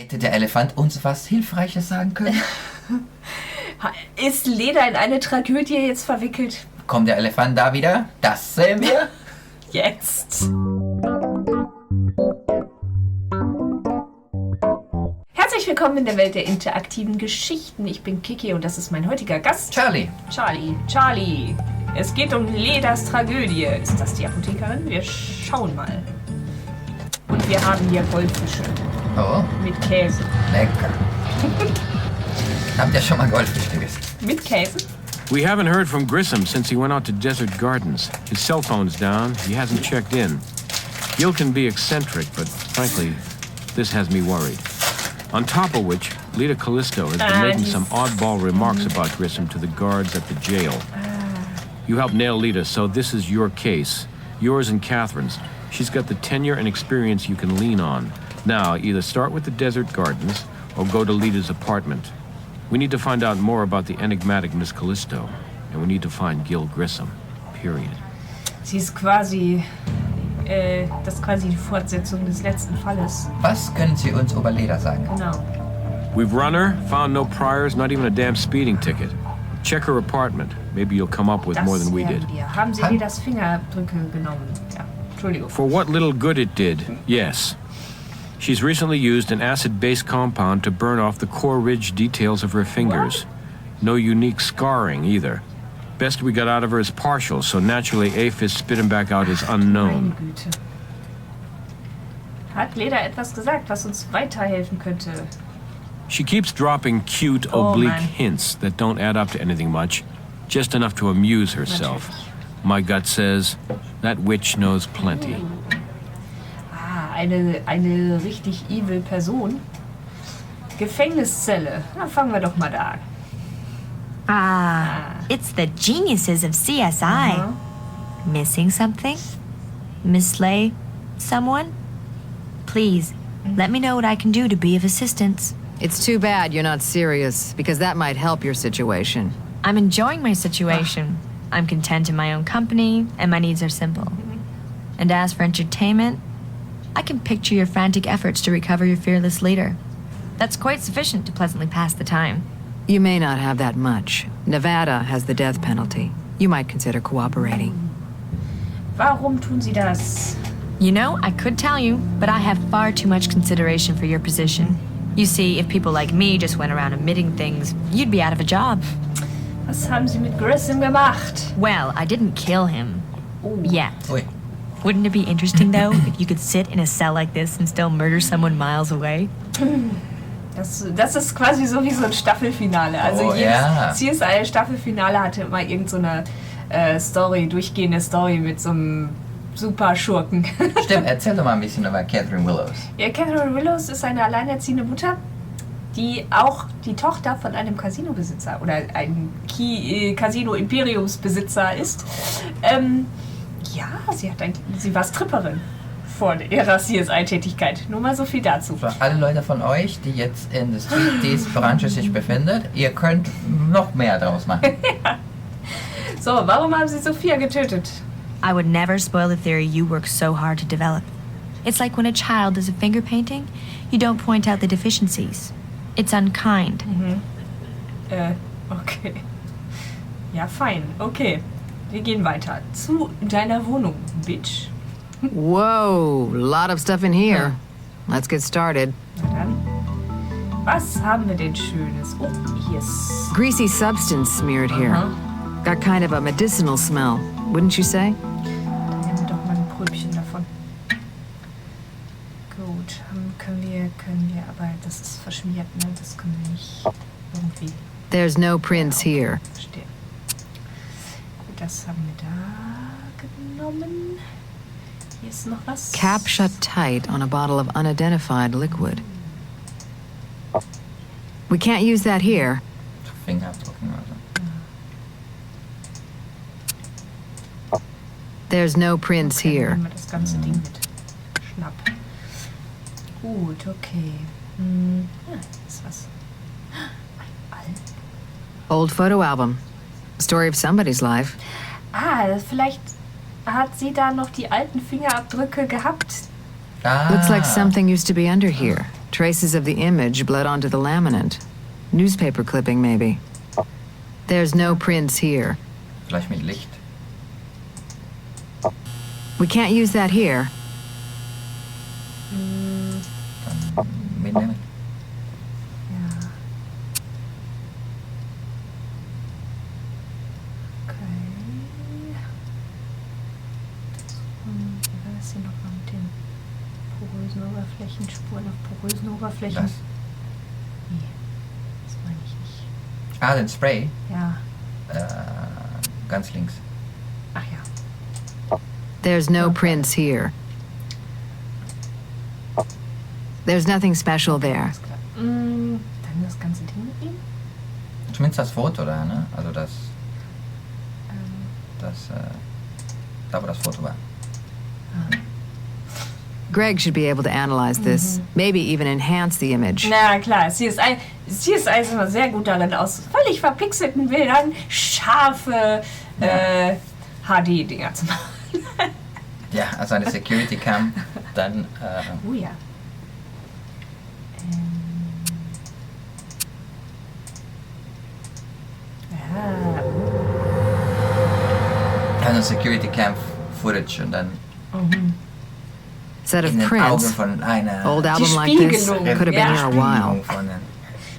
Hätte der Elefant uns was Hilfreiches sagen können? Ist Leda in eine Tragödie jetzt verwickelt? Kommt der Elefant da wieder? Das sehen wir. Jetzt. Herzlich willkommen in der Welt der interaktiven Geschichten. Ich bin Kiki und das ist mein heutiger Gast. Charlie. Charlie. Es geht um Ledas Tragödie. Ist das die Apothekerin? Wir schauen mal. Und wir haben hier Goldfische. Oh. Mit Käse. Lecker. Habt ihr schon mal Goldfisch gegessen? Mit Käse? We haven't heard from Grissom since he went out to Desert Gardens. His cell phone's down. He hasn't checked in. Gil can be eccentric, but frankly, this has me worried. On top of which, Leda Callisto has been making some oddball remarks about Grissom to the guards at the jail. You helped nail Leda, so this is your case. Yours and Catherine's. She's got the tenure and experience you can lean on. Now, either start with the Desert Gardens or go to Leda's apartment. We need to find out more about the enigmatic Miss Callisto. And we need to find Gil Grissom. Period. Sie ist quasi, das ist quasi die Fortsetzung des letzten Falles. Was können Sie uns über Leda sagen? Genau. We've run her, found no priors, not even a damn speeding ticket. Check her apartment. Maybe you'll come up with Das more than we did. Haben Sie Ledas Fingerabdrücke genommen? Ja, Entschuldigung. For what little good it did, yes. She's recently used an acid-based compound to burn off the core ridge details of her fingers. No unique scarring either. Best we got out of her is partial, so naturally APHIS spitting back out is unknown. Meine Güte. Hat Leda etwas gesagt, was uns weiterhelfen könnte? She keeps dropping cute, oblique hints that don't add up to anything much, just enough to amuse herself. Natürlich. My gut says, that witch knows plenty. Eine richtig evil Person. Gefängniszelle. Na, fangen wir doch mal da an. It's the geniuses of CSI. Missing something? Mislay someone? Please, let me know what I can do to be of assistance. It's too bad you're not serious, because that might help your situation. I'm enjoying my situation. I'm content in my own company, and my needs are simple. And as for entertainment, I can picture your frantic efforts to recover your fearless leader. That's quite sufficient to pleasantly pass the time. You may not have that much. Nevada has the death penalty. You might consider cooperating. Warum tun Sie das? You know, I could tell you, but I have far too much consideration for your position. You see, if people like me just went around admitting things, you'd be out of a job. Was haben Sie mit Grissom gemacht? Well, I didn't kill him. Yet. Ui. Wouldn't it be interesting, though, if you could sit in a cell like this and still murder someone miles away? Das ist quasi so wie so ein Staffelfinale. Also jedes CSI-Staffelfinale hatte immer irgend so eine durchgehende Story mit so einem super Schurken. Stimmt, erzähl doch mal ein bisschen über Cathrin Willows. Ja, Cathrin Willows ist eine alleinerziehende Mutter, die auch die Tochter von einem Casinobesitzer oder einem Casino-Imperiumsbesitzer ist. Ja, sie war Stripperin vor ihrer CSI-Tätigkeit. Nur mal so viel dazu. Für alle Leute von euch, die jetzt in der Street-Branche sich befindet, ihr könnt noch mehr draus machen. Ja. So, warum haben Sie Sophia getötet? I would never spoil the theory you work so hard to develop. It's like when a child does a finger painting, you don't point out the deficiencies. It's unkind. Okay. Ja, fein. Okay. Wir gehen weiter. Zu deiner Wohnung, Bitch. Whoa, a lot of stuff in here. Let's get started. Na dann. Was haben wir denn Schönes? Oh, hier ist... Greasy substance smeared here. Got kind of a medicinal smell, wouldn't you say? Dann nehmen wir doch mal ein Pröbchen davon. Gut, können wir, aber das ist verschmiert, ne? Das können wir nicht irgendwie... There's no prints here. Verstehe. Gut, das haben wir da genommen. Hier ist noch was. Cap shut tight on a bottle of unidentified liquid. We can't use that here. Fingerabdrucken oder so. There's no prints Okay, here. dann nehmen wir das ganze Ding mit. Schnapp. Gut, okay. Ja, ist was. Ein Alt. Old photo album. Story of somebody's life. Vielleicht hat sie da noch die alten Fingerabdrücke gehabt. Looks like something used to be under here. Traces of the image bled onto the laminate. Newspaper clipping, maybe. There's no prints here. Vielleicht mit Licht. We can't use that here. Dann mitnehmen. Ja. Okay. Wie war das hier nochmal mit den porösen Oberflächen? Spuren auf porösen Oberflächen? Das. Nee, das meine ich nicht. Ah, den Spray. Ja. Ganz links. Ach ja. There's no prints here. There's nothing special there. Alles klar. Dann das ganze Ding mitnehmen? Zumindest das Foto da, ne? Also das, da wo das Foto war. Greg should be able to analyze this, maybe even enhance the image. Na klar, CSI ist immer sehr gut darin, aus völlig verpixelten Bildern scharfe HD-Dinger zu machen. Ja, also eine Security Cam, dann Oh ja. eine Security Cam Footage und dann Set of in den Augen prints. von einer Old album like this Spiegelung. could have been here a while. von den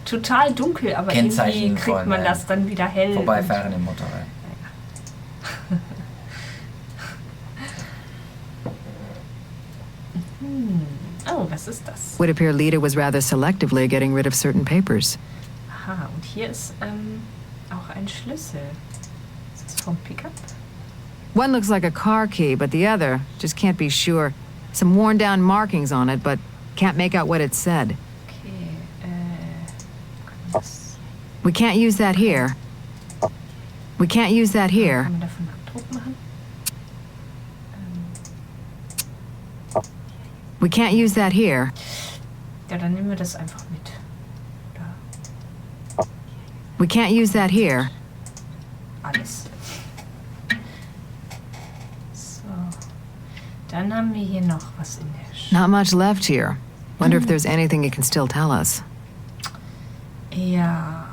Total dunkel, aber Kennzeichen irgendwie kriegt von, man das dann wieder hell. vorbeifahrenden Motorrad. Oh, was ist das? Would appear Leda was rather selectively getting rid of certain papers. Aha, und hier ist auch ein Schlüssel. Ist das vom Pickup? One looks like a car key, but the other just can't be sure. Some worn down markings on it, but can't make out what it said. Okay, das We can't use that here. We can't use that here. kann man davon einen Abdruck machen. We can't use that here. Ja, dann nehmen wir das einfach mit. Da, We can't use that here. alles. So, dann haben wir hier noch was in der Not much left here. Wonder if there's anything it can still tell us. Ja,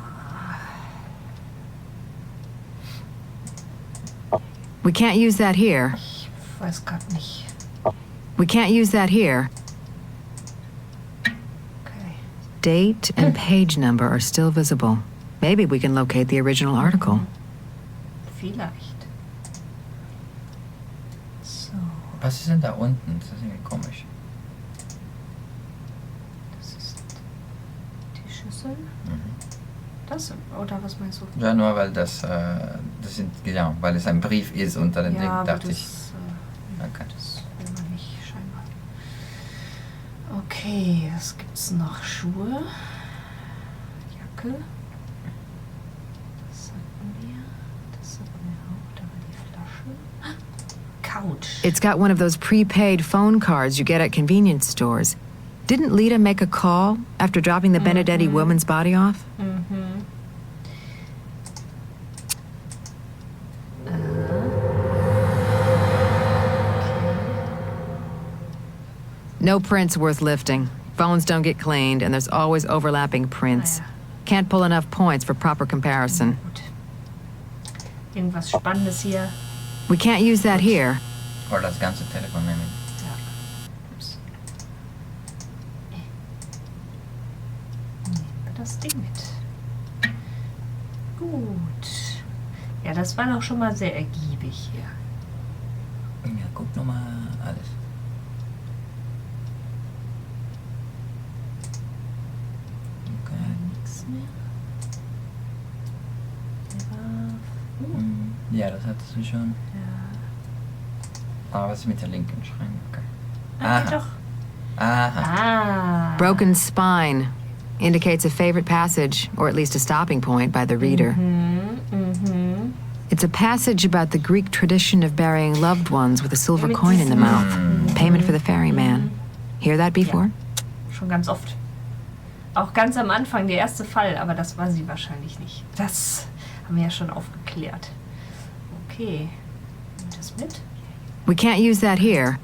We can't use that here. ich weiß gerade nicht. We can't use that here. Okay. Date and page number are still visible. Maybe we can locate the original article. Vielleicht. So, Was ist denn da unten? Das ist irgendwie komisch. das ist die Schüssel. Das, oder was meinst du? Ja, nur weil das sind, genau, weil es ein Brief ist unter dem Ja, Ding, aber dachte ich. das, Okay. das will man nicht, scheinbar. Okay, was gibt's noch? Schuhe. Jacke. Das hatten wir. Das hatten wir auch. Da war die Flasche. Couch. It's got one of those prepaid phone cards you get at convenience stores. Didn't Leda make a call after dropping the Benedetti woman's body off? No prints worth lifting. Phones don't get cleaned, and there's always overlapping prints. Ah, ja. Can't pull enough points for proper comparison. Gut. Irgendwas Spannendes hier. We can't use that here. Oder das ganze Telefon nehmen. Ja. Ups. Nehmen wir das Ding mit. Gut. Ja, das war doch schon mal sehr ergiebig hier. Ja, guck nochmal alles. Okay. Nichts mehr. Ja, das hattest du schon. Ja. Aber was ist mit der linken Schranke? Okay. Ah, geht doch. Aha. Ah. Broken spine indicates a favorite passage, or at least a stopping point, by the reader. It's a passage about the Greek tradition of burying loved ones with a silver Mit coin in the diesem- mouth. Payment for the ferryman. Hear that before? Schon ganz oft. Auch ganz am Anfang, der erste Fall, aber das war sie wahrscheinlich nicht. Das haben wir ja schon aufgeklärt. Okay. Nehmen wir das mit? We can't use that here.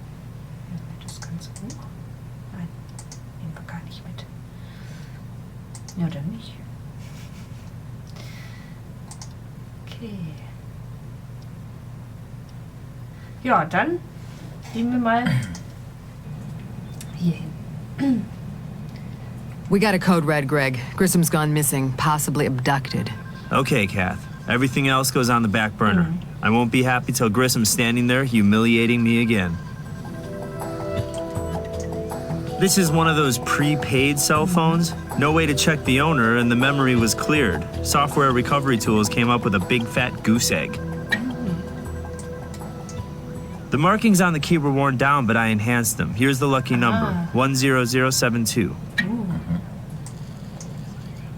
Nehmen wir das ganz hoch? Nein, nehmen wir gar nicht mit. Ja, dann nicht. Okay. Ja, dann gehen wir mal hier hin. We got a code red, Greg. Grissom's gone missing, possibly abducted. Okay, Kath. Everything else goes on the back burner. I won't be happy till Grissom's standing there humiliating me again. This is one of those prepaid cell phones. No way to check the owner, and the memory was cleared. Software recovery tools came up with a big fat goose egg. The markings on the key were worn down, but I enhanced them. Here's the lucky number, 10072.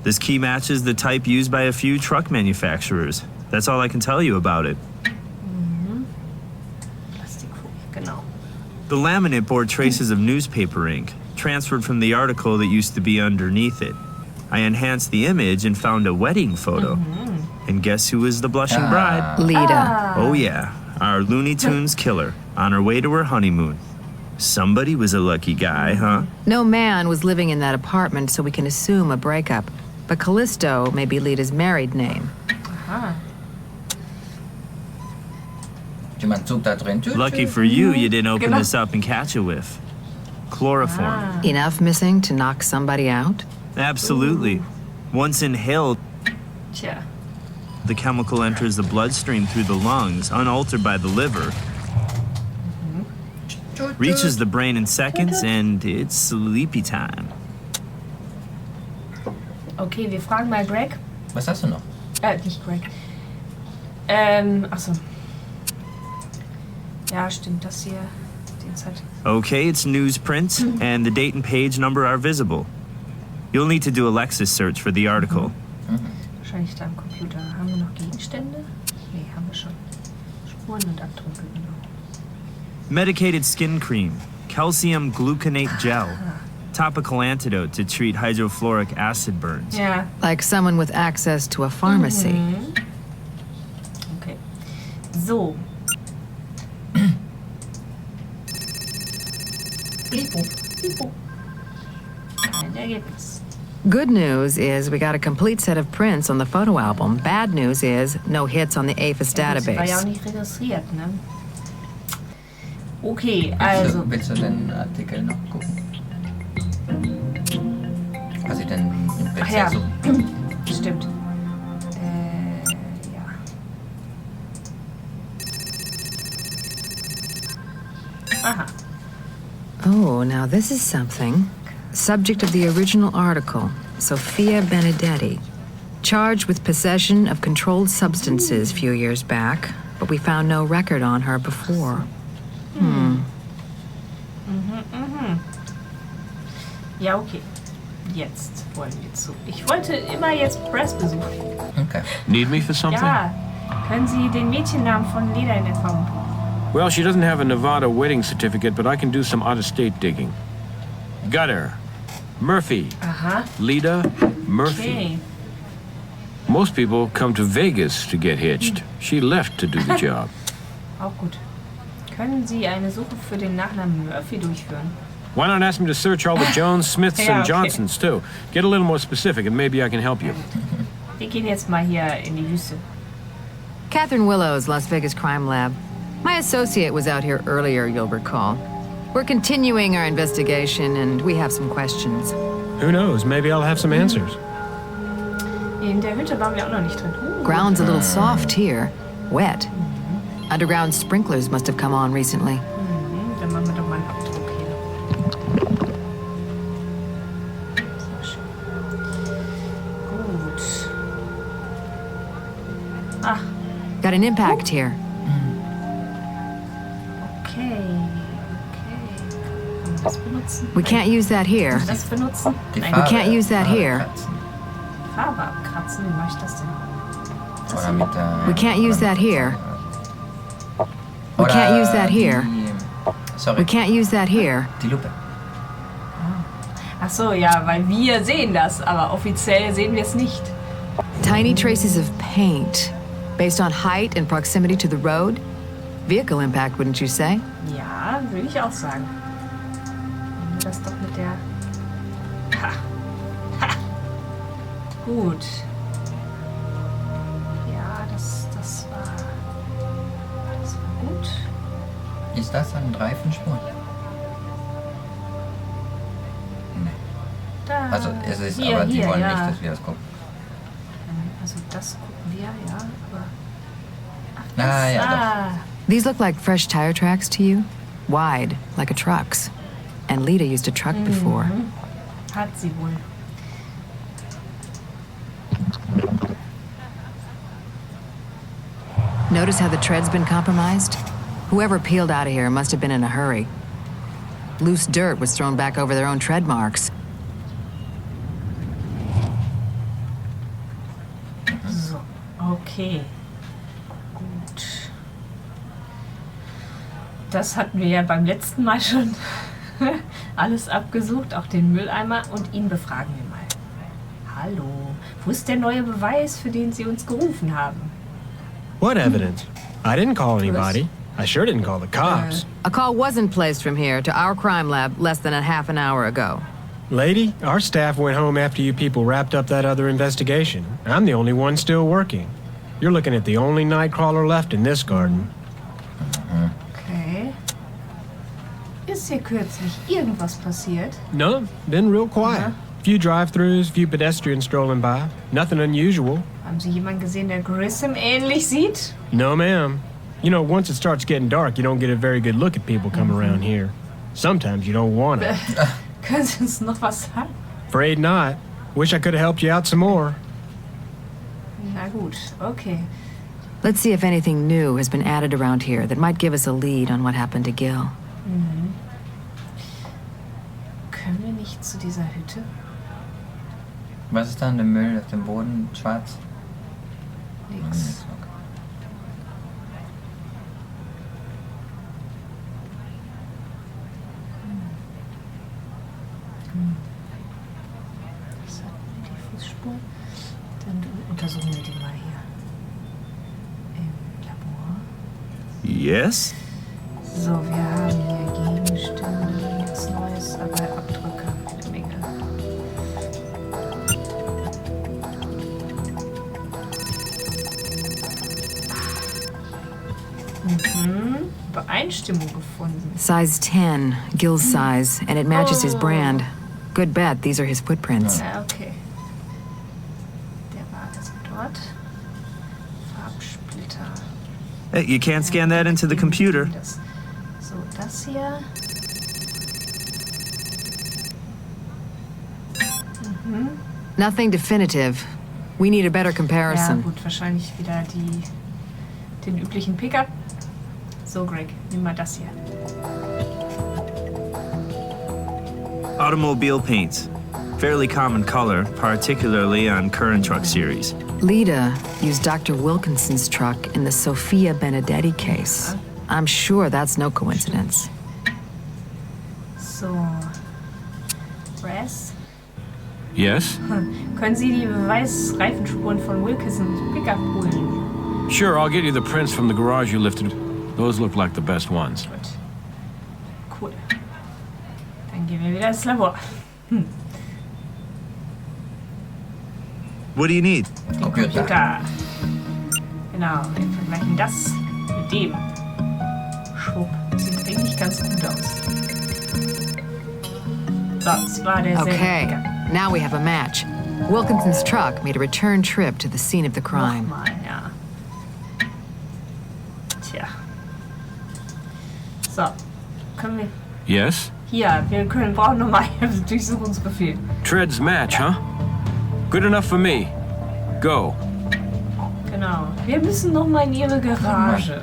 This key matches the type used by a few truck manufacturers. That's all I can tell you about it. Genau. The laminate bore traces of newspaper ink, transferred from the article that used to be underneath it. I enhanced the image and found a wedding photo. And guess who was the blushing bride? Leda. Oh yeah, our Looney Tunes killer, on her way to her honeymoon. Somebody was a lucky guy, huh? No man was living in that apartment, so we can assume a breakup. But Callisto may be Leda's married name. Aha. Jemand sucht da drin. Lucky for you, you didn't open this up and catch a whiff. Chloroform. Enough missing to knock somebody out? Absolutely. Once inhaled, Tja. the chemical enters the bloodstream through the lungs, unaltered by the liver, reaches the brain in seconds, and it's sleepy time. Okay, wir fragen mal Greg. Was hast du noch? Nicht Greg. Achso. Ja, stimmt, das hier. Den Zeit. Okay, it's newsprint, and the date and page number are visible. You'll need to do a Lexis search for the article. Wahrscheinlich da am Computer. Haben wir noch Gegenstände? Nee, haben wir schon. Spuren und Abdrücke, genau. Medicated skin cream, calcium gluconate gel, topical antidote to treat hydrofluoric acid burns. Ja. Like someone with access to a pharmacy. Okay. So. Blipo. Kein Ergebnis. Good news is we got a complete set of prints on the photo album. Bad news is no hits on the APHIS War ja auch database. nicht registriert, ne? Okay, also. Willst du den Artikel noch gucken? Was ich denn im Ach ja, PC suchen? stimmt. Ja. Aha. Oh, now this is something. Subject of the original article, Sophia Benedetti. Charged with possession of controlled substances few years back, but we found no record on her before. Ja, okay. Jetzt wollen wir zu. Ich wollte immer jetzt Press besuchen. Okay. Need me for something? Ja. Können Sie den Mädchennamen von Leda in Erfahrung bringen? Well, she doesn't have a Nevada wedding certificate, but I can do some out-of-state digging. Got her. Murphy. Aha. Leda Murphy. Okay. Most people come to Vegas to get hitched. She left to do the job. Auch gut. Können Sie eine Suche für den Nachnamen Murphy durchführen? Why not ask me to search all the Jones, Smiths, Ja, and okay. Johnsons, too? Get a little more specific, and maybe I can help you. Wir gehen jetzt mal hier in die Wüste. Cathrin Willow's Las Vegas Crime Lab. My associate was out here earlier, you'll recall. We're continuing our investigation, and we have some questions. Who knows? Maybe I'll have some answers. In der Hütte waren wir auch noch nicht drin. Ground's a little soft here. Wet. Underground sprinklers must have come on recently. Dann machen wir doch mal einen Abdruck hier. Sehr schön. Gut. Ach, Got an impact here. okay. Kann man das benutzen? We can't use that here. Das benutzen? Die Nein, Farbe, can't use that here. Farbe Farbe abkratzen. Wie mache ich das denn? kratzen. Oder mit der... We can't use that here. We Oder can't use that here. Sorry, We can't use that here. die Lupe. Ach so, ja, weil wir sehen das, aber offiziell sehen wir es nicht. Tiny traces of paint. Based on height and proximity to the road? Vehicle impact, wouldn't you say? Ja, würde ich auch sagen. Nehmen wir das doch mit der... Ha! Ha! Gut. Ja, das war gut. Ist das eine Reifenspur? Nee. Da. Also es ist, Hier, aber die hier, wollen ja. nicht, dass wir das gucken. Also das gucken wir, ja. Aber Ah, ja, These look like fresh tire tracks to you? Wide, like a truck's. And Leda used a truck before. hat sie wohl. Notice how the tread's been compromised? Whoever peeled out of here must have been in a hurry. Loose dirt was thrown back over their own tread marks. So, okay. Gut. Das hatten wir ja beim letzten Mal schon alles abgesucht, auch den Mülleimer, und ihn befragen wir mal. Hallo, wo ist der neue Beweis, für den Sie uns gerufen haben? What evidence? I didn't call anybody. I sure didn't call the cops. A call wasn't placed from here to our crime lab less than a half an hour ago. Lady, our staff went home after you people wrapped up that other investigation. I'm the only one still working. You're looking at the only nightcrawler left in this garden. Okay. Ist hier kürzlich irgendwas passiert? No, been real quiet. Few drive-thrus, few pedestrians strolling by. Nothing unusual. Haben Sie jemanden gesehen, der Grissom ähnlich sieht? No, ma'am. You know, once it starts getting dark, you don't get a very good look at people come around here. Sometimes you don't want it. Können Sie uns noch was sagen? Afraid not. Wish I could have helped you out some more. Na gut, okay. Let's see if anything new has been added around here that might give us a lead on what happened to Gil. Können wir nicht zu dieser Hütte? Was ist da an dem Müll auf dem Boden? Schwarz? Nix. Das hat die Fußspur. Dann untersuchen wir die mal hier. Im Labor. Yes? So, wir haben hier Gegenstände, nichts Neues, aber Abdrücke eine Menge. Übereinstimmung gefunden. Size 10, Gil's size, and it matches his brand. Good bet these are his footprints. Ja, okay. Der war also dort. Farbsplitter. Hey, you can't scan that into the computer. So, das hier. Nothing definitive. We need a better Ja, comparison. gut, wahrscheinlich wieder den üblichen Pickup. So, Greg, nimm mal das hier. Automobile paints. Fairly common color, particularly on current truck series. Leda used Dr. Wilkinson's truck in the Sophia Benedetti case. I'm sure that's no coincidence. So. Brass. Yes? Können Sie die Beweisreifenspuren von Wilkinsons Pickup holen? Sure, I'll get you the prints from the garage you lifted. Those look like the best ones. Gut. Cool. Dann gehen wir wieder ins Labor. What do you need? Den Computer. Computer. Genau, wir vergleichen das mit dem. Schwupp. Sieht eigentlich ganz gut aus. So, das war derselbe Okay, Pickup. now we have a match. Wilkinson's truck made a return trip to the scene of the crime. Nochmal, ja. Tja. So, können wir... Yes? Hier, wir brauchen nochmal einen Durchsuchungsbefehl. Treads match, huh? Good enough for me. Go. Genau. Wir müssen nochmal in Ihre Garage.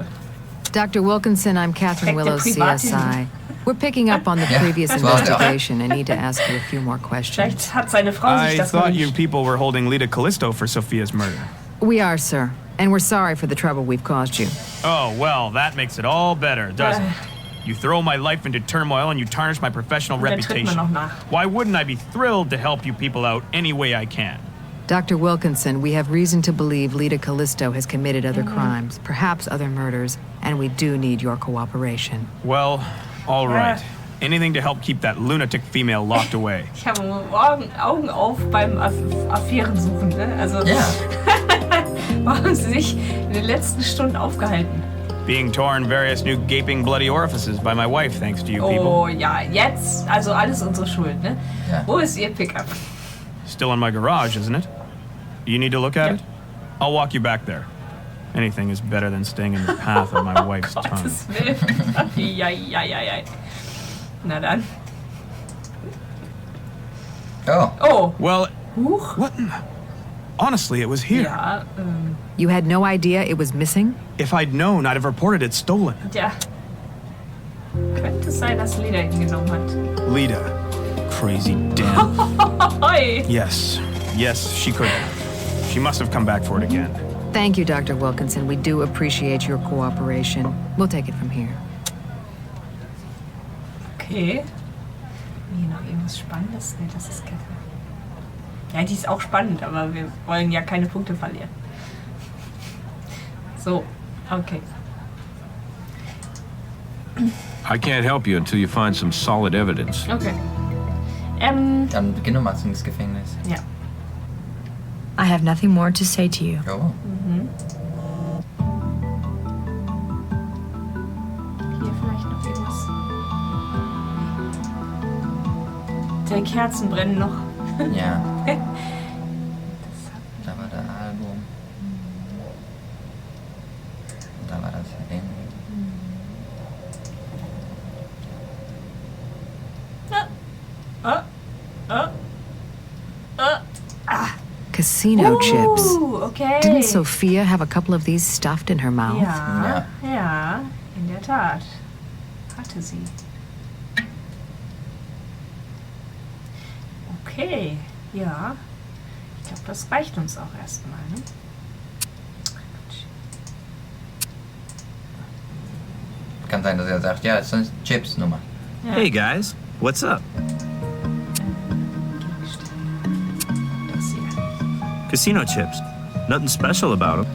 Dr. Wilkinson, I'm Cathrin Check the Willows, Privatin. CSI. We're picking up on the Yeah, previous das war's ja. investigation and need to ask you a few more questions. Vielleicht hat seine Frau sich I das thought you gewünscht. people were holding Leda Callisto for Sophia's murder. We are, sir. And we're sorry for the trouble we've caused you. Oh, well, that makes it all better, doesn't it? You throw my life into turmoil and you tarnish my professional Und dann tritt man reputation. noch nach. Why wouldn't I be thrilled to help you people out any way I can? Dr. Wilkinson, we have reason to believe Leda Callisto has committed other crimes, perhaps other murders, and we do need your cooperation. Well, all right. Anything to help keep that lunatic female locked away. Ich habe Augen auf beim Affären suchen, ne? Also, Ja. wo haben sie sich in den letzten Stunden aufgehalten? Being torn various new gaping bloody orifices by my wife, thanks to you people. Oh ja, jetzt, also alles unsere Schuld, ne? Ja. Wo ist ihr Pickup? Still in my garage, isn't it? You need to look at Yep. it? I'll walk you back there. Anything is better than staying in the path of my wife's tongue. Gottes Willen. Ja. Na dann. Oh. Oh. Well, Huch. what? Honestly, it was here. Ja, You had no idea it was missing? If I'd known, I'd have reported it stolen. ja. Könnte sein, dass Leda ihn genommen hat. Leda. Crazy damn. Hoi. Yes, she could have. She must have come back for it again. Thank you, Dr. Wilkinson. We do appreciate your cooperation. We'll take it from here. Okay. Nee, noch irgendwas Spannendes? Nee, das ist Cathrin. Ja, die ist auch spannend, aber wir wollen ja keine Punkte verlieren. So, okay. I can't help you until you find some solid evidence. Okay. Dann geh nochmal ins Gefängnis. Ja. I have nothing more to say to you. Oh. Hier vielleicht noch irgendwas. Die Kerzen brennen noch. Ja. Da war das Album. Und da war das Ende. Casino chips. Okay. Didn't Sophia have a couple of these stuffed in her mouth? Ja, in der Tat. Hatte sie. Okay, ja. Ich glaube, das reicht uns auch erstmal, ne? Kann sein, dass er sagt, ja, das ist eine Chips-Nummer. Ja. Hey guys, what's up? Das hier. Casino chips. Nothing special about them.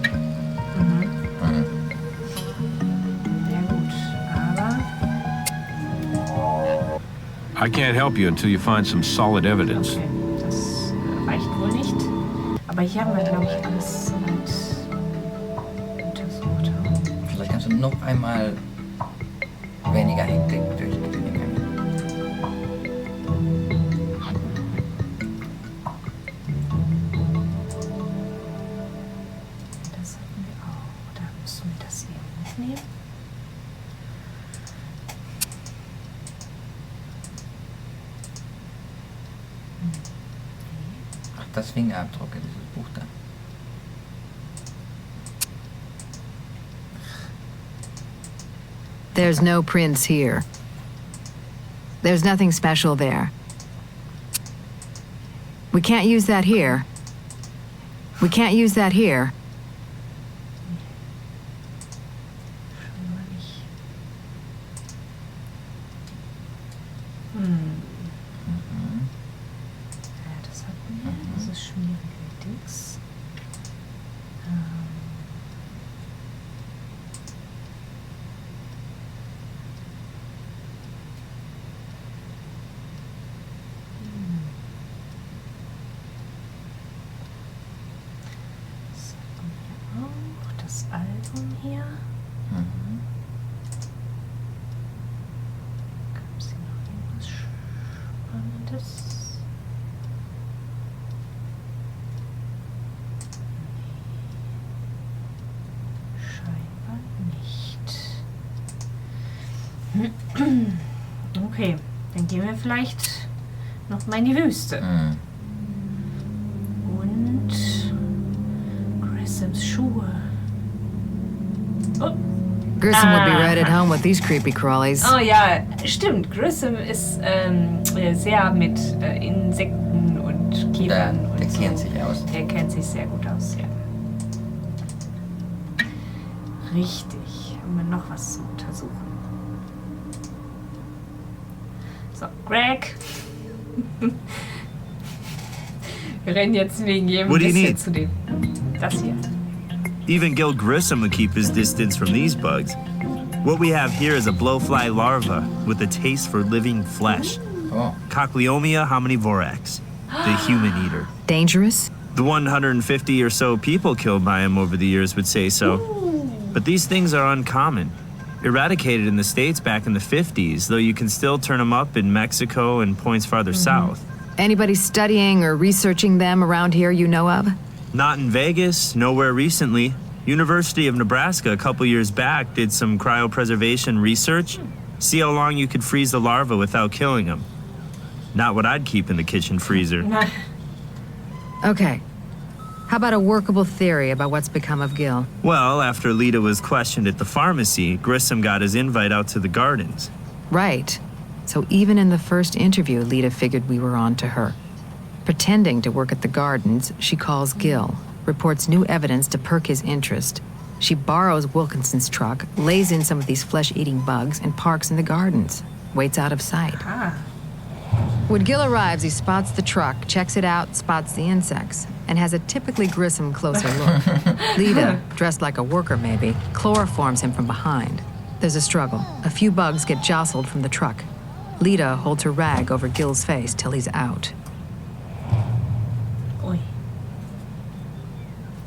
Ja gut, aber... I can't help you until you find some solid evidence. Okay, das reicht wohl nicht. Aber hier haben wir, glaube ich, alles soweit untersucht. Vielleicht kannst du noch einmal weniger Hektik durchgehen. Das hatten wir auch. Da müssen wir das hier aufnehmen. Ach, das Fingerabdrucke, dieses Buch da. There's no prints here. There's nothing special there. We can't use that here. We can't use that here. Ja, das hatten wir. Das ist schmierige Dings. Das hatten wir auch. Das Album hier. Gab es hier noch irgendwas Spannendes? Scheinbar nicht. Okay, dann gehen wir vielleicht noch mal in die Wüste. Und Grissoms Schuhe. Oh. Grissom would be right at home with these creepy crawlies. Oh ja, stimmt. Grissom ist sehr mit Insekten und Käfern Der und so. kennt sich aus. Der kennt sich sehr gut aus, ja. Richtig. Haben wir noch was zu untersuchen? So, Greg. Wir rennen jetzt wegen jedem What do you bisschen need? zu dem. Das hier. Even Gil Grissom would keep his distance from these bugs. What we have here is a blowfly larva with a taste for living flesh. Oh. Cochleomia hominivorax, the human eater. Dangerous? The 150 or so people killed by him over the years would say so. But these things are uncommon. Eradicated in the States back in the 50s, though you can still turn them up in Mexico and points farther south. Anybody studying or researching them around here you know of? Not in Vegas, nowhere recently. University of Nebraska a couple years back did some cryopreservation research. See how long you could freeze the larva without killing them. Not what I'd keep in the kitchen freezer. Okay. How about a workable theory about what's become of Gil? Well, after Leda was questioned at the pharmacy, Grissom got his invite out to the gardens. Right. So even in the first interview, Leda figured we were on to her. Pretending to work at the gardens, she calls Gil, reports new evidence to perk his interest. She borrows Wilkinson's truck, lays in some of these flesh-eating bugs, and parks in the gardens. Waits out of sight. When Gil arrives, he spots the truck, checks it out, spots the insects, and has a typically Grissom closer look. Leda, dressed like a worker maybe, chloroforms him from behind. There's a struggle. A few bugs get jostled from the truck. Leda holds her rag over Gil's face till he's out. Ui.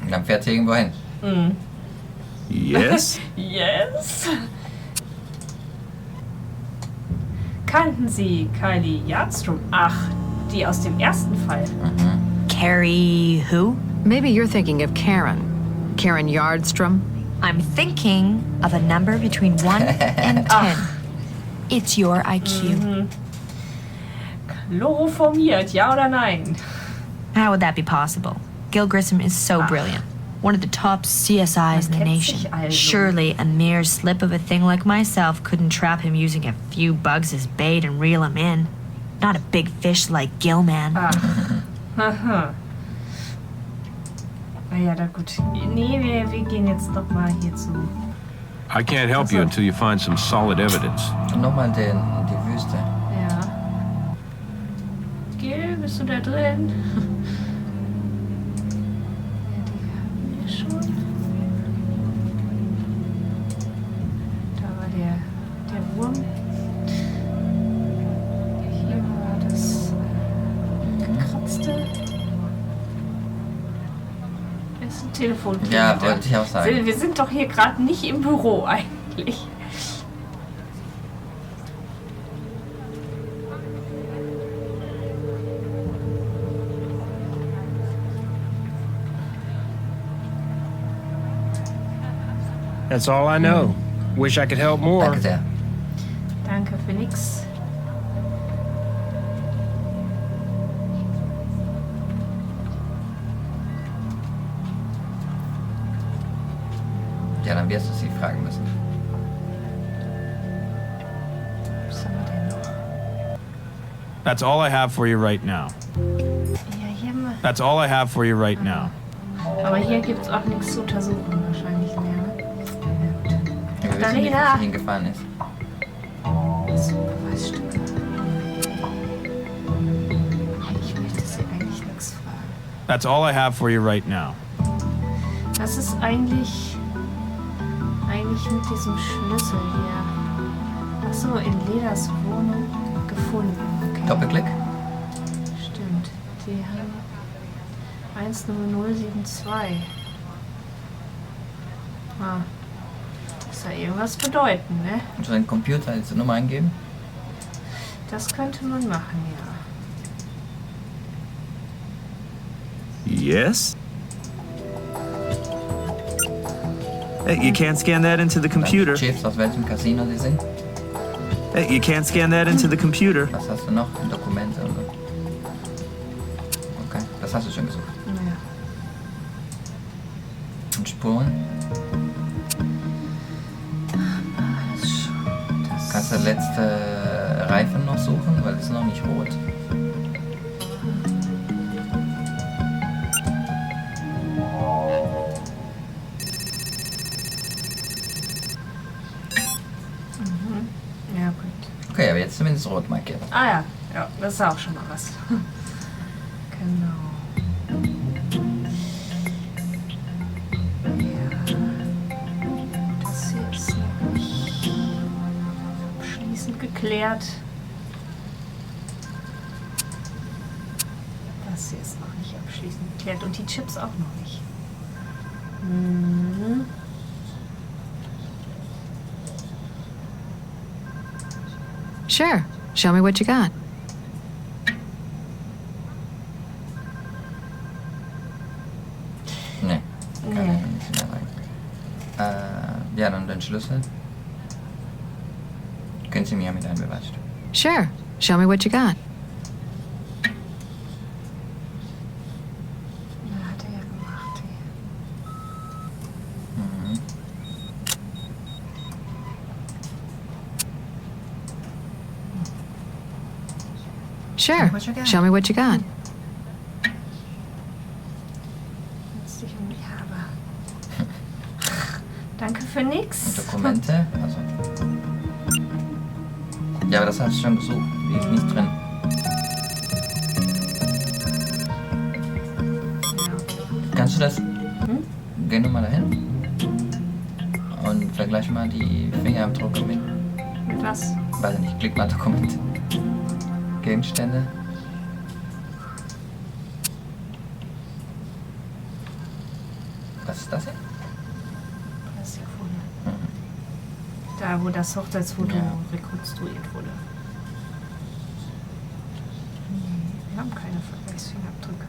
Und dann fährt sie irgendwo hin. Yes? Yes. Kannten Sie Kylie Yardstrom? Ach, die aus dem ersten Fall. Carrie who? Maybe you're thinking of Cathrin. Cathrin Yardstrom? I'm thinking of a number between 1 and 10. It's your IQ. Chloroformiert, ja oder nein? How would that be possible? Gil Grissom is so brilliant. One of the top CSIs in the nation. Surely a mere slip of a thing like myself couldn't trap him using a few bugs as bait and reel him in. Not a big fish like Gil, man. Aha. Ah ja, da gut. Nee, wir gehen jetzt doch mal hier zu. I can't help you until you find some solid evidence. Und nochmal die Wüste. Ja. Gil, bist du da drin? Ja, die haben wir schon. Da war der Wurm. Hier war das gekratzte. Das ist ein Telefon. Ja, wollte ich auch sagen. Wir sind doch hier gerade nicht im Büro eigentlich. That's all I know. Wish I could help more. Danke sehr. Danke für nix. Ja, dann wirst du sie fragen müssen. Was haben wir denn noch? That's all I have for you right now. Ja, hier mal. That's all I have for you right now. Aber hier gibt's auch nichts zu untersuchen wahrscheinlich mehr, ne? Ja, wir wissen nicht, wo sie hingefahren ist. Beweisstücke. Ich möchte sie eigentlich nichts fragen. That's all I have for you right now. Was ist eigentlich mit diesem Schlüssel hier? Achso, in Ledas Wohnung gefunden. Okay. Doppelklick. Stimmt. Die haben 10072. Ah. Das soll irgendwas bedeuten, ne? Und so einen Computer diese Nummer eingeben. Das könnte man machen, ja. Yes? Hey, you can't scan that into the computer. Chips, aus welchem Casino sie sind. Hey, you can't scan that into the computer. Was hast du noch? Dokumente und so. Okay, das hast du schon gesucht. Naja. Und Spuren. Alles schon. Kannst du letzte Reifen noch suchen, weil es ist noch nicht rot. Ja, gut. Okay, aber jetzt zumindest rot markiert. Ah ja, ja, das ist auch schon mal was. Genau. Ja. Das hier ist noch nicht. geklärt. Das hier ist noch nicht abschließend geklärt und die Chips auch noch nicht. Mhm. Sure. Show me what you got. Nee, kann ich nicht mehr rein. Ja, dann den Schlüssel. Können Sie mir mit einem Beweis stellen? Sure. Show me what you got. Ja, hat er ja gemacht. Mhm. Sure. Show me what you got. Ja, aber danke für nix. Dokumente. Also. Ja, aber das hast du schon gesucht. Die ist nicht drin. Kannst du das? Geh nur mal dahin. Und vergleich mal die Fingerabdrücke mit. Mit was? Weiß ich nicht. Klick mal Dokumente. Gegenstände. Was ist das hier? Plastikfolie. Da, wo das Hochzeitsfoto rekonstruiert wurde. Nee, wir haben keine Vergleichsfingerabdrücke.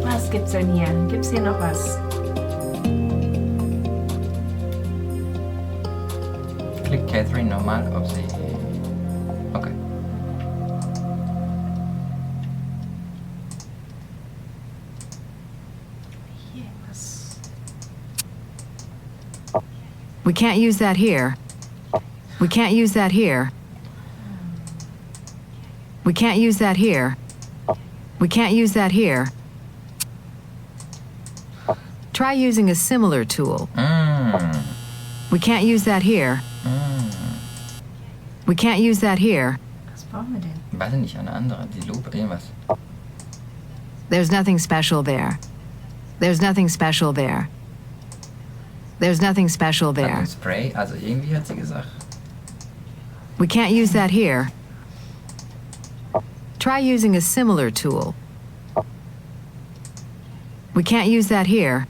Was gibt's denn hier? Gibt's hier noch was? Klick Cathrin nochmal, ob sie... Okay. Hier was. We can't use that here. We can't use that here. We can't use that here. We can't use that here. Try using a similar tool. We can't use that here. We can't use that here. Was brauchen wir denn? Weiß ich nicht, eine andere. Die Lupe, irgendwas. There's nothing special there. There's nothing special there. There's nothing special Hat there. ein Spray, also irgendwie hat sie gesagt. We can't use that here. Try using a similar tool. We can't use that here.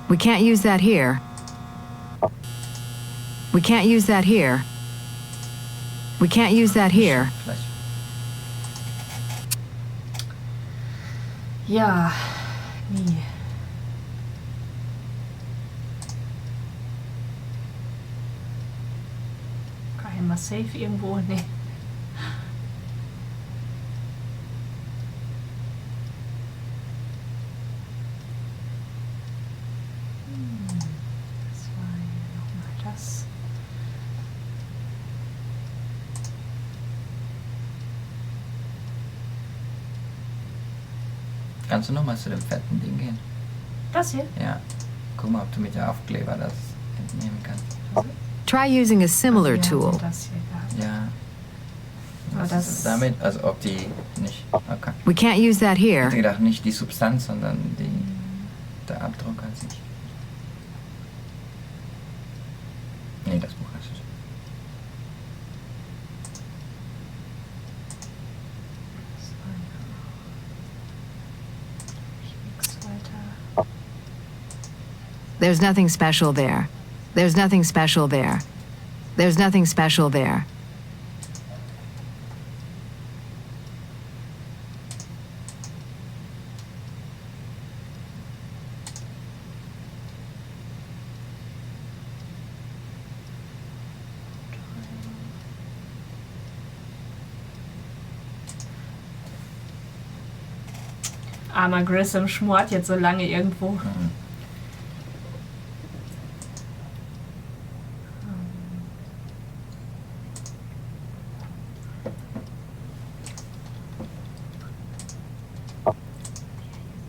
We can't use that here. We can't use that here. We can't use that here. Vielleicht. Ja, nie. Geheimer Safe irgendwo? Nee. Das war hier nochmal das. Kannst du nochmal zu dem fetten Ding gehen? Das hier? Ja. Guck mal, ob du mit der Aufkleber das entnehmen kannst. Try using a similar Wir haben tool. das hier gehabt. Ja. Aber Was das- ist damit? Also ob die nicht... Okay. We can't use that Ich here. hätte gedacht, nicht die Substanz, sondern der Abdruck an sich. Nee, das Buch hast du. Ich mix weiter. There's nothing special there. There's nothing special there. There's nothing special there. Armer Grissom schmort jetzt so lange irgendwo.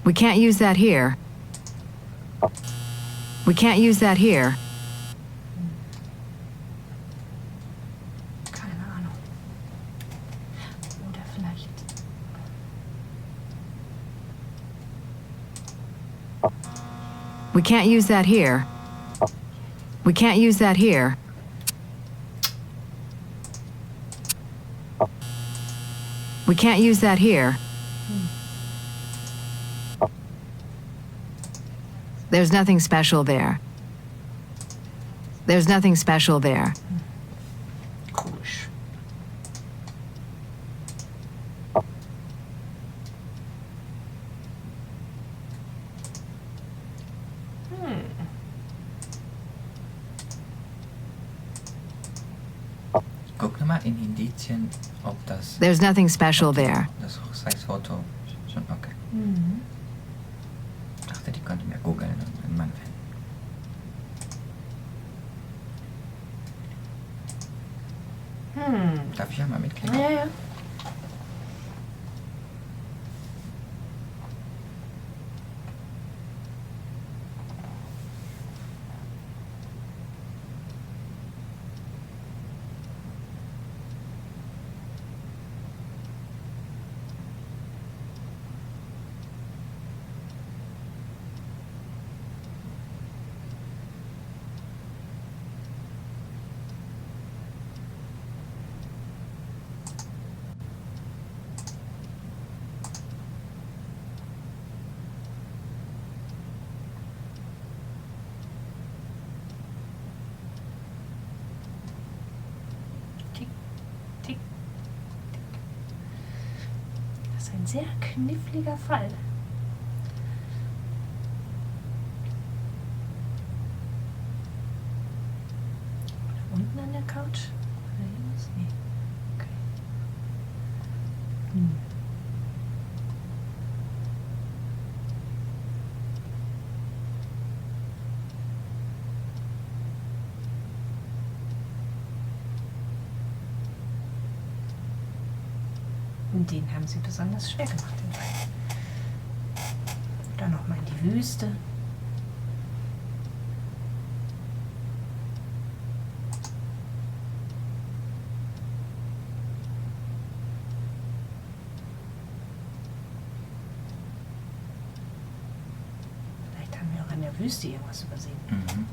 We can't use that here. We can't use that here. We can't use that here. We can't use that here. We can't use that here. There's nothing special there. There's nothing special there. Komisch. Guck nochmal in Indizien, ob das... There's nothing special there. Das Hochzeitsfoto schon okay. Ich dachte, die konnte mir googeln und einen Mann finden. Darf ich ja mal mitklicken? Ja, ja. Das ist ein sehr kniffliger Fall. Da unten an der Couch? Oder irgendwas? Nee. Okay. Und den haben sie besonders schwer gemacht, den Fall. Dann nochmal in die Wüste. Vielleicht haben wir auch in der Wüste irgendwas übersehen. Mhm.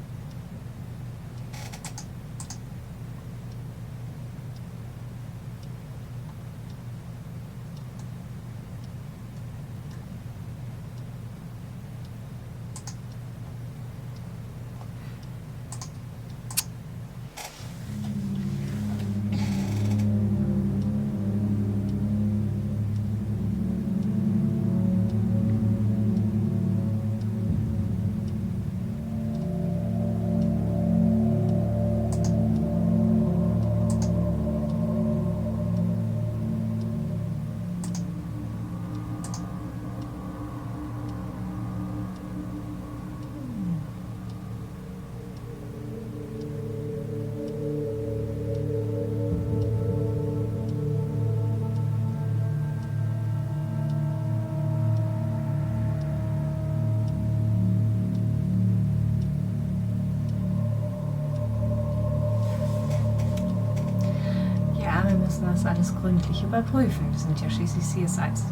Das alles gründlich überprüfen. Wir sind ja schließlich CSIs.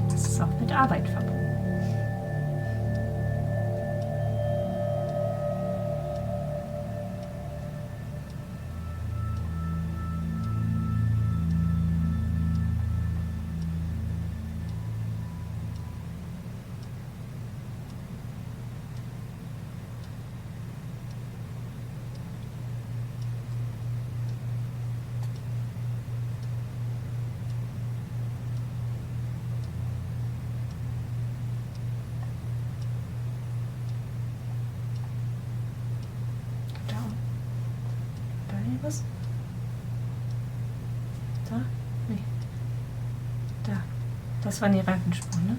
Das ist auch mit Arbeit verbunden. Was? Da? Nee. Da. Das waren die Reifenspuren, ne?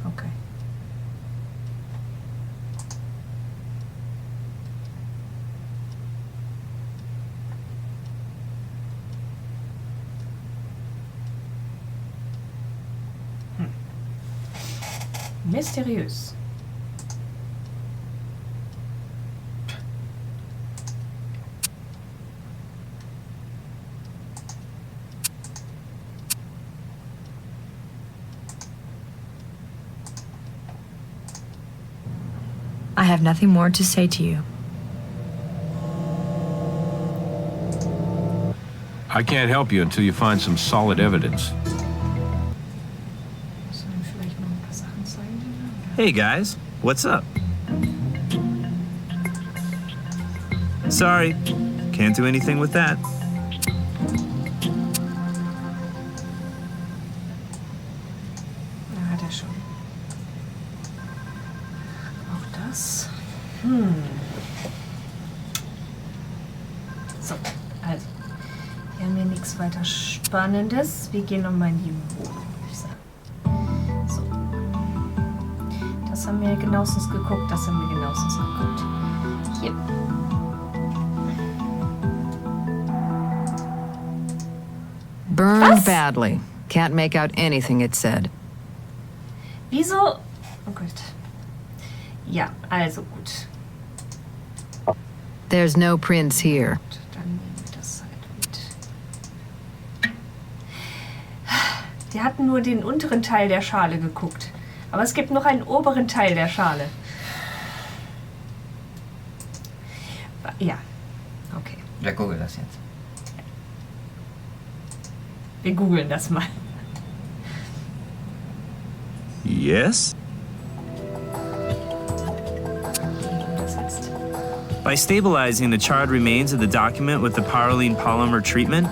Okay. Mysteriös. have nothing more to say to you. I can't help you until you find some solid evidence. Hey guys, what's up? Sorry, can't do anything with that. Ja, hat er schon. Auch das. So, also. Wir haben hier nichts weiter Spannendes. Wir gehen nochmal in die Wohnung, würde ich sagen. So. Das haben wir genauestens geguckt, das haben wir genauestens geguckt. Hier. Burned badly. Can't make out anything it said. Wieso? Oh Gott. Ja, also gut. There's no prints here. Dann nehmen wir das halt mit. Wir hatten nur den unteren Teil der Schale geguckt. Aber es gibt noch einen oberen Teil der Schale. Ja, okay. Wer googelt das jetzt? Wir googeln das mal. Yes? Das jetzt. By stabilizing the charred remains of the document with the Parylene polymer treatment,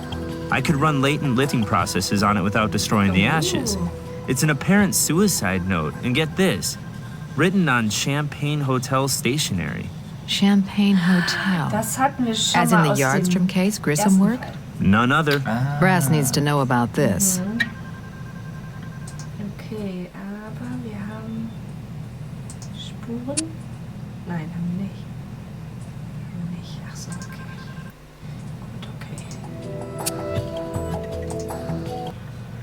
I could run latent litting processes on it without destroying the ashes. It's an apparent suicide note, and get this, written on Champagne Hotel stationery. Champagne Hotel. Das hatten wir schon As in mal the aus dem Yardstrom case, Grissom ersten work? Fall. None other. Brass needs to know about this. Okay, aber wir haben Spuren? Nein, haben wir nicht. Haben wir nicht. Ach so, okay. Gut, okay.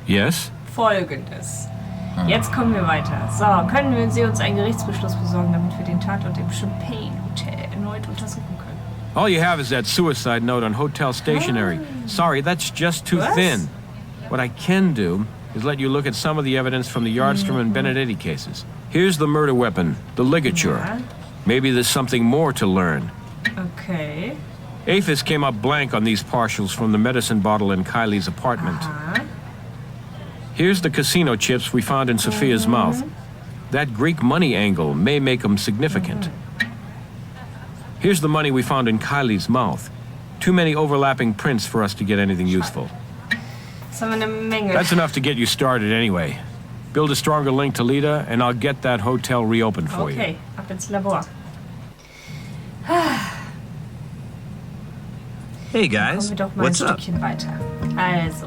Yes? Folgendes. Jetzt kommen wir weiter. So, können Sie uns einen Gerichtsbeschluss besorgen, damit wir den Tatort im Champagne Hotel erneut untersuchen können? All you have is that suicide note on hotel stationery. Sorry, that's just too What? thin. What I can do is let you look at some of the evidence from the Yardstrom and Benedetti cases. Here's the murder weapon, the ligature. Ja. Maybe there's something more to learn. Okay. APHIS came up blank on these partials from the medicine bottle in Kylie's apartment. Aha. Here's the casino chips we found in Sophia's mouth. That Greek money angle may make them significant. Here's the money we found in Kylie's mouth. Too many overlapping prints for us to get anything useful. Jetzt haben wir eine Menge. That's enough to get you started anyway. Build a stronger link to Leda, and I'll get that hotel reopened for you. Okay, ab ins Labor. Hey Kommen guys, wir doch mal what's ein up? Stückchen weiter. Also.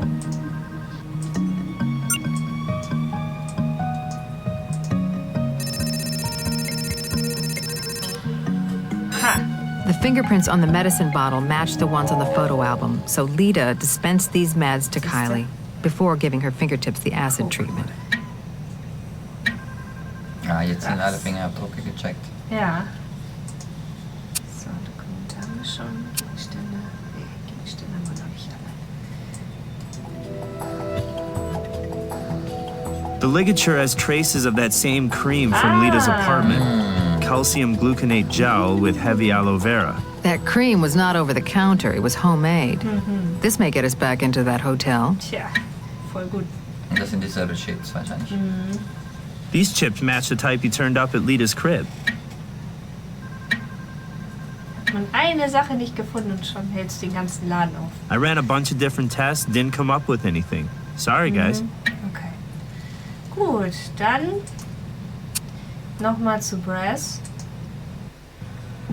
Ha! The fingerprints on the medicine bottle match the ones on the photo album, so Leda dispensed these meds to Kylie before giving her fingertips the acid treatment. Ah, jetzt sind alle Fingerabdrücke gecheckt. Ja. So, Dokumente haben wir schon. Gegenstände. Nee, Gegenstände haben wir noch nicht alle. The ligature has traces of that same cream from Leda's apartment. Calcium gluconate gel with heavy aloe vera. That cream was not over the counter, it was homemade. This may get us back into that hotel. Tja, voll gut. Und das sind dieselbe Chips wahrscheinlich. These chips match the type you turned up at Leda's crib. Hat man eine Sache nicht gefunden und schon hältst den ganzen Laden auf. I ran a bunch of different tests, didn't come up with anything. Sorry, guys. Okay. Gut, dann nochmal zu Brass.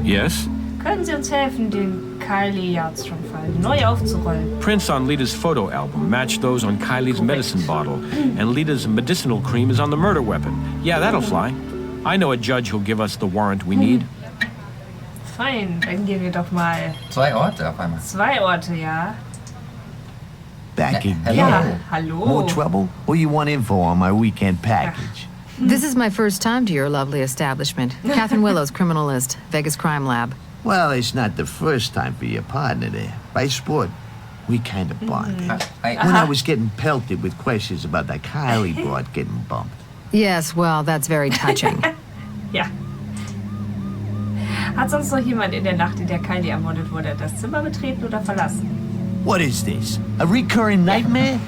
Yes? Können Sie uns helfen, den Kylie-Yardstrom-Fall neu aufzurollen? Prints on Leda's photo album match those on Kylie's medicine bottle, and Leda's medicinal cream is on the murder weapon. Yeah, that'll fly. I know a judge who'll give us the warrant we need. Fein, dann gehen wir doch mal 2 Orte auf einmal. 2 Orte, ja. Back again. Ja, hallo. More trouble? What do you want info on my weekend package? This is my first time to your lovely establishment. Cathrin Willow's criminalist, Vegas Crime Lab. Well, it's not the first time for your partner there. By sport, we kind of bonded. Hi. When I was getting pelted with questions about that Kylie broad getting bumped. Yes, well, that's very touching. Ja. Hat sonst noch jemand in der Nacht, in der Kylie ermordet wurde, das Zimmer betreten oder verlassen? What is this? A recurring nightmare?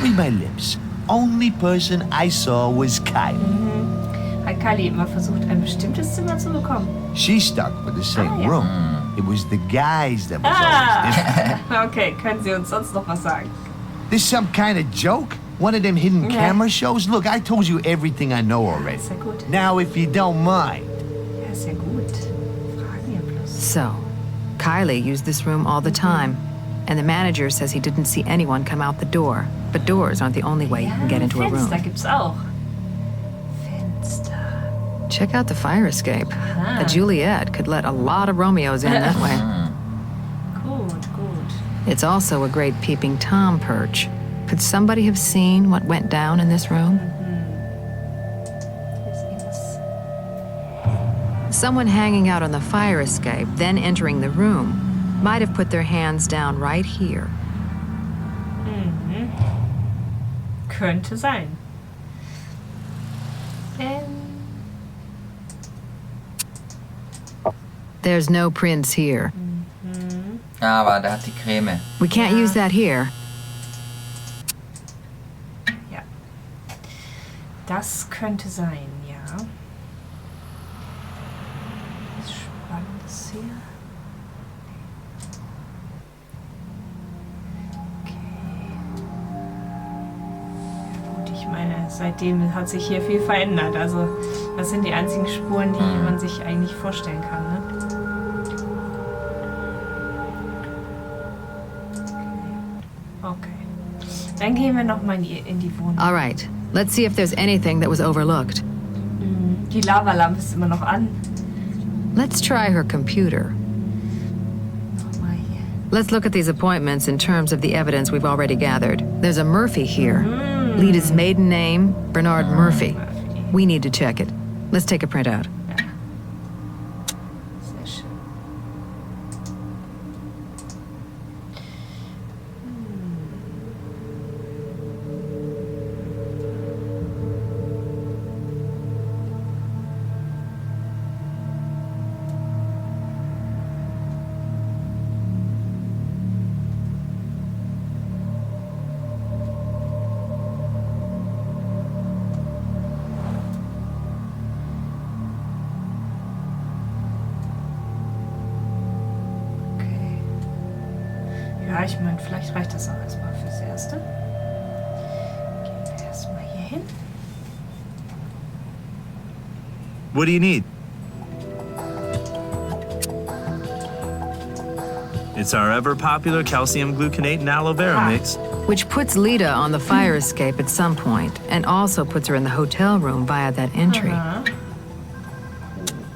Read my lips. Only person I saw was Kylie. Hat Kylie immer versucht, ein bestimmtes Zimmer zu bekommen? She stuck with the same ja. room. It was the guys that was always different. Okay, können Sie uns sonst noch was sagen? This some kind of joke? One of them hidden camera shows? Look, I told you everything I know already. Sehr gut. Now, if you don't mind. Ja, sehr gut. Fragen wir bloß. So, Kylie used this room all the time, and the manager says he didn't see anyone come out the door. But doors aren't the only way you can get into a room. Fenster gibt's auch. Fenster. Check out the fire escape. A Juliet could let a lot of Romeos in that way. Gut. It's also a great peeping Tom perch. Could somebody have seen what went down in this room? Someone hanging out on the fire escape, then entering the room, might have put their hands down right here. Könnte sein. There's no prints here. Aber der hat die Creme. We can't use that here. Ja. Das könnte sein, ja. Was Spannendes hier. Ich meine, seitdem hat sich hier viel verändert. Also das sind die einzigen Spuren, die man sich eigentlich vorstellen kann. Ne? Okay. Dann gehen wir noch mal in die Wohnung. All right. Let's see if there's anything that was overlooked. Die Lavalampe ist immer noch an. Let's try her computer. Nochmal hier. Let's look at these appointments in terms of the evidence we've already gathered. There's a Murphy here. Leda's maiden name, Bernard Murphy. We need to check it. Let's take a printout. Sehr schön. Ja, ich meine, vielleicht reicht das auch erstmal fürs Erste. Gehen wir erstmal hier hin. What do you need? It's our ever-popular calcium gluconate and aloe vera mix. Which puts Leda on the fire escape at some point, and also puts her in the hotel room via that entry.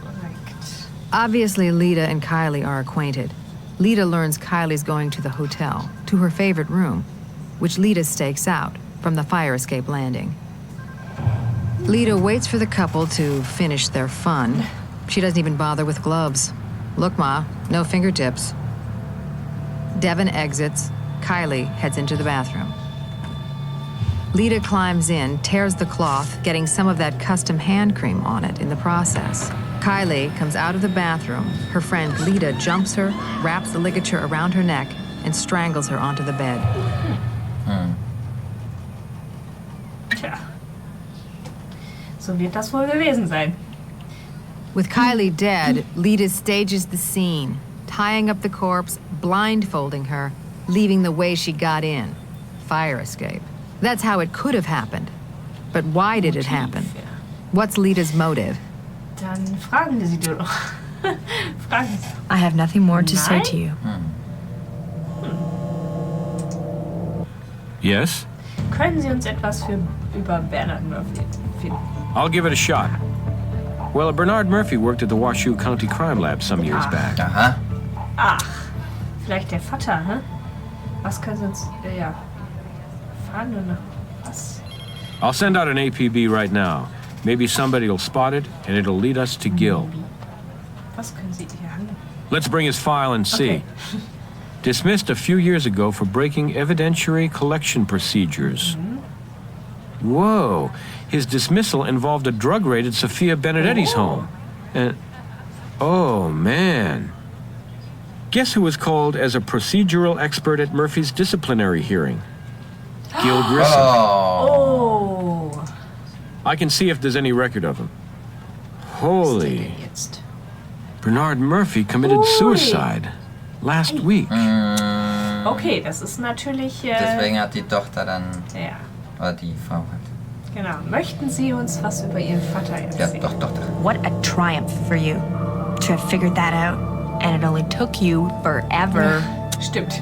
Korrekt. Obviously, Leda and Kylie are acquainted. Leda learns Kylie's going to the hotel, to her favorite room, which Leda stakes out from the fire escape landing. Leda waits for the couple to finish their fun. She doesn't even bother with gloves. Look, Ma, no fingertips. Devon exits. Kylie heads into the bathroom. Leda climbs in, tears the cloth, getting some of that custom hand cream on it in the process. Kylie comes out of the bathroom. Her friend Leda jumps her, wraps the ligature around her neck, and strangles her onto the bed. Tja. So wird das wohl gewesen sein. With Kylie dead, Leda stages the scene, tying up the corpse, blindfolding her, leaving the way she got in. Fire escape. That's how it could have happened. But why did it happen? What's Leda's motive? Dann fragen Sie doch. Fragen Sie. I have nothing more to say Nein? to you. Yes? Können Sie uns etwas über Bernard Murphy finden? I'll give it a shot. Well, Bernard Murphy worked at the Washoe County Crime Lab some years back. Aha. Ach, vielleicht der Vater, hä? Was können Sie uns... ja. Fragen wir nach... Was? I'll send out an APB right now. Maybe somebody will spot it, and it'll lead us to Gil. Was können Sie hier haben? Let's bring his file and see. Okay. Dismissed a few years ago for breaking evidentiary collection procedures. Whoa. His dismissal involved a drug raid at Sophia Benedetti's home. And Oh, man. Guess who was called as a procedural expert at Murphy's disciplinary hearing? Gil Grissom. Oh. I can see if there's any record of him. Holy. Bernard Murphy committed suicide last week. Okay, das ist natürlich... Deswegen hat die Tochter dann... Ja. Oder die Frau hat. Genau. Möchten Sie uns was über Ihren Vater erzählen? Ja, doch. What a triumph for you to have figured that out. And it only took you forever. Stimmt.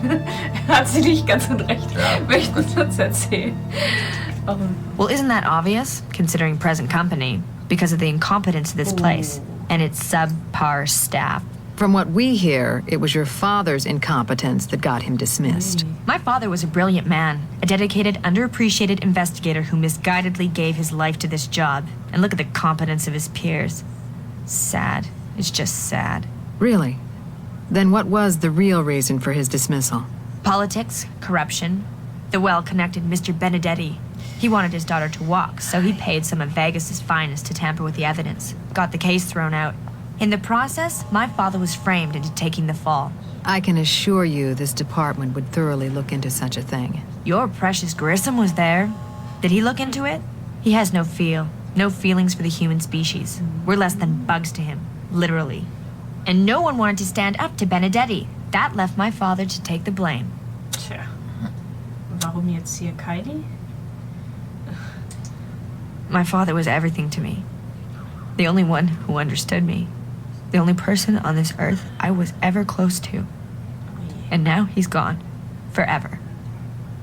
Hat sie nicht ganz unrecht. Ja, Möchten Sie uns erzählen? Well, isn't that obvious, considering present company, because of the incompetence of this place and its subpar staff? From what we hear, it was your father's incompetence that got him dismissed. My father was a brilliant man, a dedicated, underappreciated investigator who misguidedly gave his life to this job. And look at the competence of his peers. Sad. It's just sad. Really? Then what was the real reason for his dismissal? Politics, corruption, the well-connected Mr. Benedetti. He wanted his daughter to walk, so he paid some of Vegas's finest to tamper with the evidence. Got the case thrown out. In the process, my father was framed into taking the fall. I can assure you this department would thoroughly look into such a thing. Your precious Grissom was there. Did he look into it? He has no feelings for the human species. We're less than bugs to him, literally. And no one wanted to stand up to Benedetti. That left my father to take the blame. Tja. Warum jetzt hier Kylie? My father was everything to me. The only one who understood me. The only person on this earth I was ever close to. And now he's gone. Forever.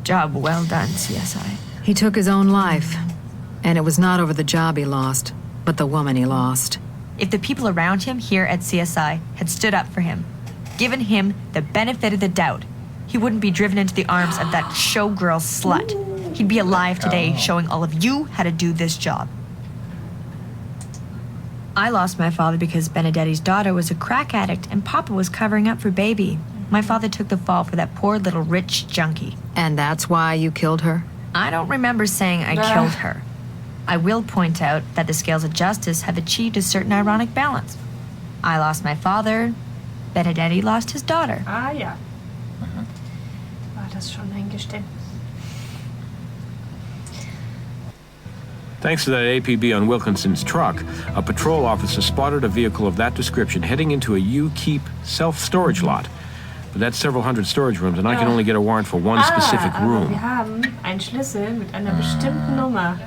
Job well done, CSI. He took his own life. And it was not over the job he lost, but the woman he lost. If the people around him here at CSI had stood up for him, given him the benefit of the doubt, he wouldn't be driven into the arms of that showgirl slut. He'd be alive today, showing all of you how to do this job. I lost my father because Benedetti's daughter was a crack addict and Papa was covering up for baby. My father took the fall for that poor little rich junkie. And that's why you killed her? I don't remember saying I killed her. I will point out that the scales of justice have achieved a certain ironic balance. I lost my father, Benedetti lost his daughter. Ah ja. War das schon ein Geständnis? Thanks to that APB on Wilkinson's truck, a patrol officer spotted a vehicle of that description heading into a U-Keep self-storage lot. But that's several hundred storage rooms, and I can only get a warrant for one specific room. Wir haben einen Schlüssel mit einer bestimmten Nummer.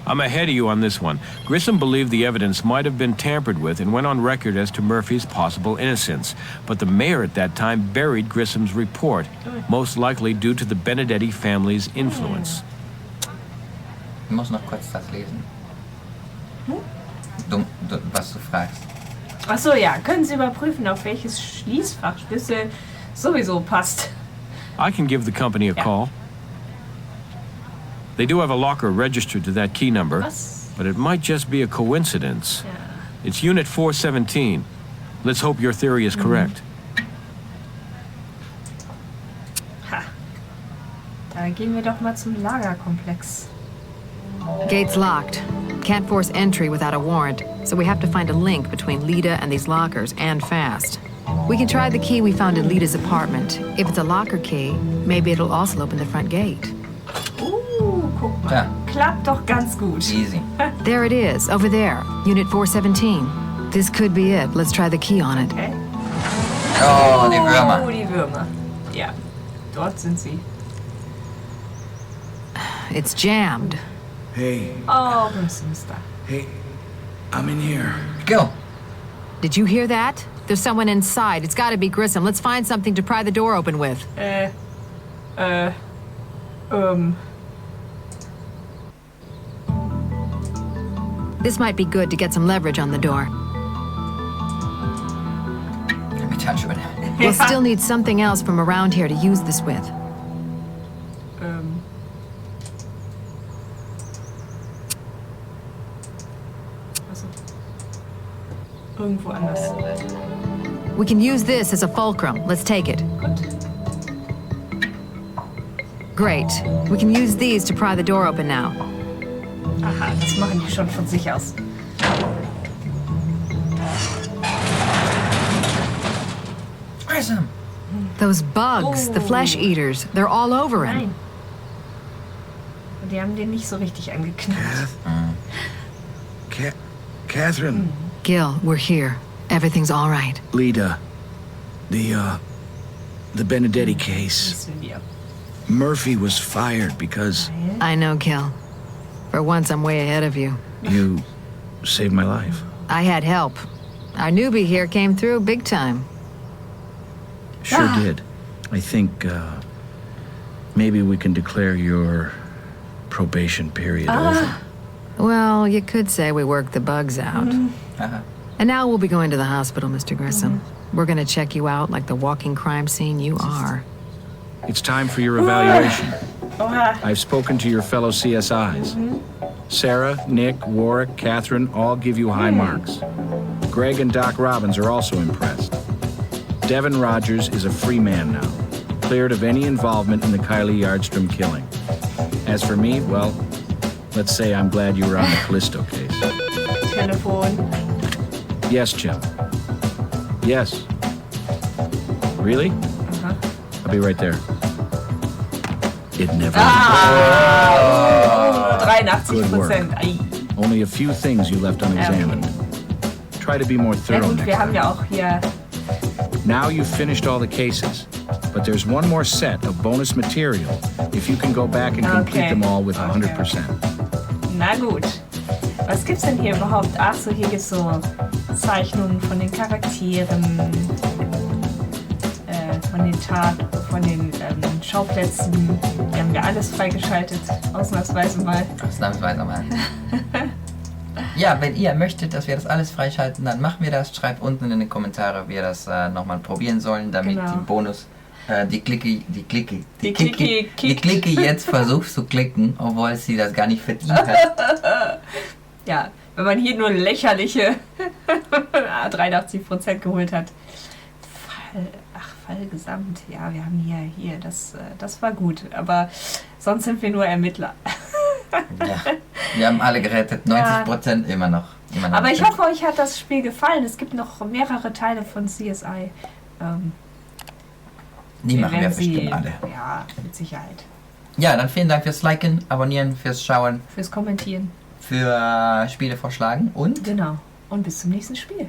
I'm ahead of you on this one. Grissom believed the evidence might have been tampered with and went on record as to Murphy's possible innocence. But the mayor at that time buried Grissom's report, most likely due to the Benedetti family's influence. Ich muss noch kurz das lesen. Was du fragst. Achso, ja. Können Sie überprüfen, auf welches Schließfach Schlüssel sowieso passt? I can give the company a call. They do have a locker registered to that key number, but it might just be a coincidence. Ja. It's Unit 417. Let's hope your theory is correct. Ha. Da gehen wir doch mal zum Lagerkomplex. Gate's locked. Can't force entry without a warrant, so we have to find a link between Leda and these lockers, and fast. We can try the key we found in Leda's apartment. If it's a locker key, maybe it'll also open the front gate. Guck mal. Ja. Klappt doch ganz gut. Easy. There it is, over there, Unit 417. This could be it. Let's try the key on it. Okay. Oh, die Würmer. Oh, die Würmer. Ja, dort sind sie. It's jammed. Hey, Oh, Grissom ist da. hey, I'm in here. Gil. Did you hear that? There's someone inside. It's gotta be Grissom. Let's find something to pry the door open with. This might be good to get some leverage on the door. Let me touch it. We'll still need something else from around here to use this with. Also, irgendwo anders. We can use this as a fulcrum. Let's take it. Gut. Great. We can use these to pry the door open now. Aha, das machen die schon von sich aus. Grissom! Those bugs, the flesh eaters, they're all over him. Nein. Und die haben den nicht so richtig angeknallt. Cathrin. Gil, we're here. Everything's all right. Leda. The Benedetti case. Wissen wir. Murphy was fired because I know, Gil. For once, I'm way ahead of you. you saved my life. I had help. Our newbie here came through big time. Sure did. I think maybe we can declare your probation period over. Well, you could say we worked the bugs out. Aha. And now we'll be going to the hospital, Mr. Grissom. We're gonna check you out like the walking crime scene you are. It's time for your evaluation. Oha. I've spoken to your fellow CSIs. Sarah, Nick, Warwick, Cathrin all give you high marks. Greg and Doc Robbins are also impressed. Devin Rogers is a free man now, cleared of any involvement in the Kylie Yardstrom killing. As for me, well, let's say I'm glad you were on the Callisto case. Telefon. Yes, Jim. Yes. Really? I'll be right there. It never. 83%. Ei. Only a few things you left unexamined. Try to be more Ja thorough gut, next wir haben time. ja auch hier... Now you've finished all the cases, but there's one more set of bonus material if you can go back and complete them all with 100%. Na gut. Was gibt's denn hier überhaupt? Ach so, hier gibt's so Zeichnungen von den Charakteren, von den Schauplätzen. Die haben wir alles freigeschaltet, ausnahmsweise mal. Ausnahmsweise mal. Ja, wenn ihr möchtet, dass wir das alles freischalten, dann machen wir das. Schreibt unten in die Kommentare, wie wir das nochmal probieren sollen, damit Genau. die Bonus, die Clique jetzt versucht zu klicken, obwohl sie das gar nicht verdient hat. Ja, wenn man hier nur lächerliche 83% geholt hat. Fallgesamt. Ja, wir haben hier, das war gut. Aber sonst sind wir nur Ermittler. Ja, wir haben alle gerettet, 90% immer noch. Aber ich hoffe, euch hat das Spiel gefallen. Es gibt noch mehrere Teile von CSI. Die machen wir bestimmt alle. Ja, mit Sicherheit. Ja, dann vielen Dank fürs Liken, Abonnieren, fürs Schauen, Fürs Kommentieren. für Spiele vorschlagen und Genau. Und bis zum nächsten Spiel.